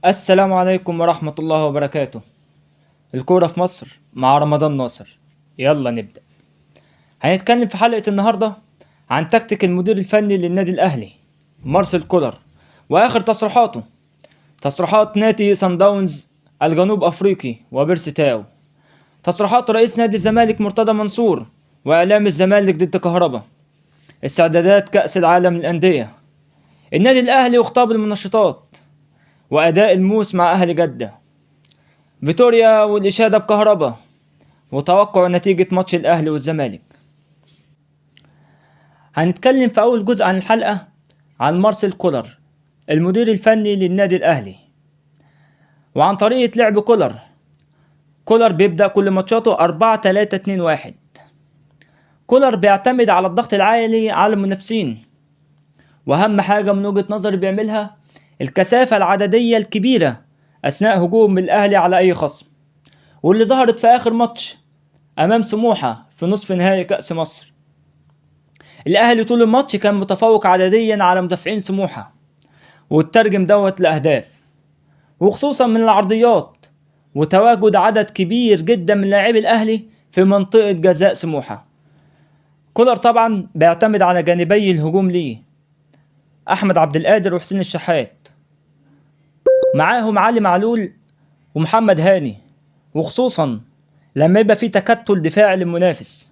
السلام عليكم ورحمة الله وبركاته. الكورة في مصر مع رمضان ناصر. يلا نبدأ. هنتكلم في حلقة النهاردة عن تكتيك المدير الفني للنادي الأهلي مارسيل كولر وآخر تصريحاته، تصريحات نادي صن داونز الجنوب أفريقي وبيرسي تاو، تصريحات رئيس نادي الزمالك مرتضى منصور وإعلام الزمالك ضد كهربا، استعدادات كأس العالم للأندية، النادي الأهلي وخطاب المنشطات، وأداء الموس مع أهل جدة، فيتوريا والإشادة بكهربا، وتوقع نتيجة ماتش الأهلي والزمالك. هنتكلم في أول جزء عن الحلقة عن مارسيل كولر المدير الفني للنادي الأهلي وعن طريقة لعب كولر. كولر بيبدأ كل ماتشاته 4-3-2-1. كولر بيعتمد على الضغط العالي على المنافسين، وأهم حاجة من وجهة نظري بيعملها الكثافة العددية الكبيرة أثناء هجوم الأهلي على أي خصم، واللي ظهرت في آخر ماتش أمام سموحة في نصف نهائي كأس مصر. الأهلي طول الماتش كان متفوق عدديا على مدافعين سموحة، واترجم دوت لأهداف، وخصوصا من العرضيات، وتواجد عدد كبير جدا من لاعبي الأهلي في منطقة جزاء سموحة. كولر طبعا بيعتمد على جانبي الهجوم ليه، أحمد عبد القادر وحسين الشحات، معاهم علي معلول ومحمد هاني، وخصوصا لما يبقى في تكتل دفاعي للمنافس،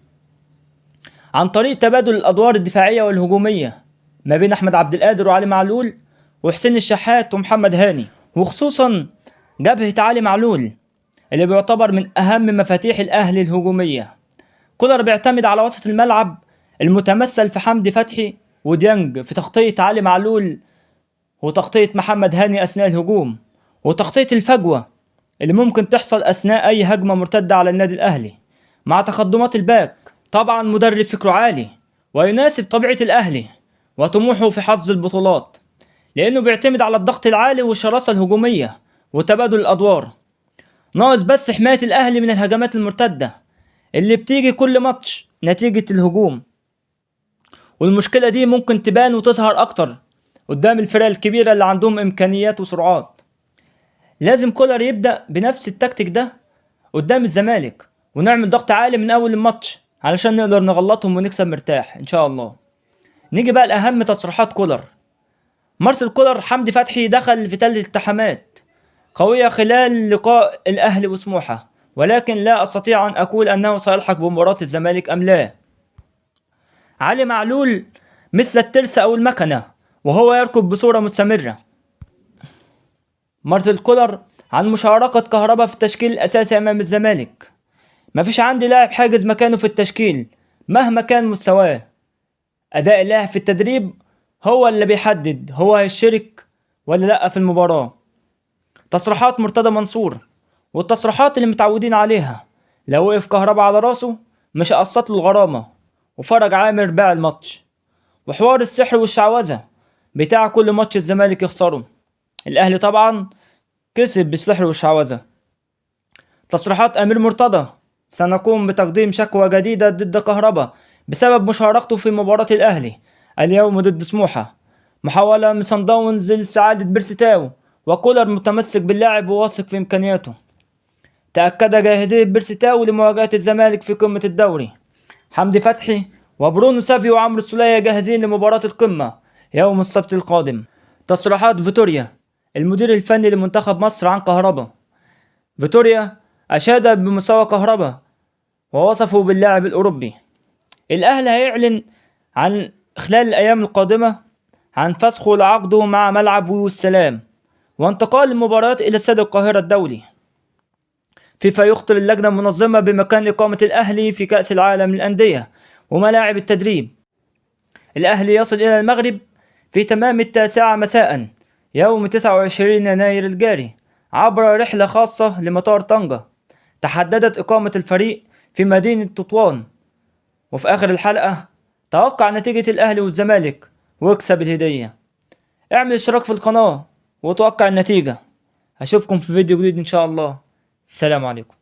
عن طريق تبادل الأدوار الدفاعية والهجومية ما بين أحمد عبد القادر وعلي معلول وحسين الشحات ومحمد هاني، وخصوصا جبهة علي معلول اللي بيعتبر من أهم مفاتيح الأهلي الهجومية. كولر بيعتمد على وسط الملعب المتمثل في حمدي فتحي وديانج في تغطية علي معلول وتغطية محمد هاني أثناء الهجوم، وتغطية الفجوة اللي ممكن تحصل أثناء أي هجمة مرتدة على النادي الأهلي، مع تقدمات الباك. طبعا مدرب فكره عالي ويناسب طبيعة الأهلي وطموحه في حظ البطولات، لأنه بيعتمد على الضغط العالي والشراسة الهجومية وتبادل الأدوار. ناقص بس حماية الأهلي من الهجمات المرتدة اللي بتيجي كل ماتش نتيجة الهجوم، والمشكلة دي ممكن تبان وتظهر أكتر قدام الفرق الكبيرة اللي عندهم إمكانيات وسرعات. لازم كولر يبدأ بنفس التكتيك ده قدام الزمالك، ونعمل ضغط عالي من أول الماتش علشان نقدر نغلطهم ونكسب مرتاح إن شاء الله. نيجي بقى لأهم تصريحات كولر. مارسيل كولر: حمدي فتحي دخل في 3 التحامات قوية خلال لقاء الأهلي وسموحة، ولكن لا أستطيع أن أقول أنه سيلحق بمباراة الزمالك أم لا. علي معلول مثل الترس أو المكنة وهو يركض بصورة مستمرة. مارسيل كولر عن مشاركة كهربا في التشكيل الأساسي أمام الزمالك: مفيش عندي لاعب حاجز مكانه في التشكيل مهما كان مستواه، أداء اللاعب في التدريب هو اللي بيحدد هو هيشارك ولا لأ في المباراة. تصريحات مرتضى منصور والتصريحات اللي متعودين عليها: لو وقف كهربا على راسه مش هقسط له الغرامة، وفرج عامر باع الماتش، وحوار السحر والشعوذة بتاع كل ماتش الزمالك يخسره. الأهلي طبعا كسب بالسحر والشعوذة. تصريحات أمير مرتضى: سنقوم بتقديم شكوى جديدة ضد كهربا بسبب مشاركته في مباراة الأهلي اليوم ضد سموحة، محاولة من صن داونز لاستعادة بيرسي تاو، وكولر متمسك باللاعب وواثق في إمكانياته. تأكد جاهزية بيرسي تاو لمواجهة الزمالك في قمة الدوري. حمدي فتحي وبرونو سافيو وعمرو السولية جاهزين لمباراة القمة يوم السبت القادم. تصريحات فيتوريا المدير الفني لمنتخب مصر عن كهربا. فيتوريا أشاد بمستوى كهربا ووصفه باللاعب الأوروبي. الأهلي هيعلن عن خلال الأيام القادمة عن فسخه لعقده مع ملعب والسلام وانتقال المباريات إلى استاد القاهرة الدولي. فيفا يخطر اللجنة المنظمة بمكان إقامة الأهلي في كأس العالم للأندية وملاعب التدريب. الأهلي يصل إلى المغرب في تمام 9 مساء يوم 29 يناير الجاري عبر رحلة خاصة لمطار طنجة. تحددت إقامة الفريق في مدينة تطوان. وفي آخر الحلقة توقع نتيجة الأهلي والزمالك واكسب الهدية. اعمل اشتراك في القناة وتوقع النتيجة. أشوفكم في فيديو جديد إن شاء الله. السلام عليكم.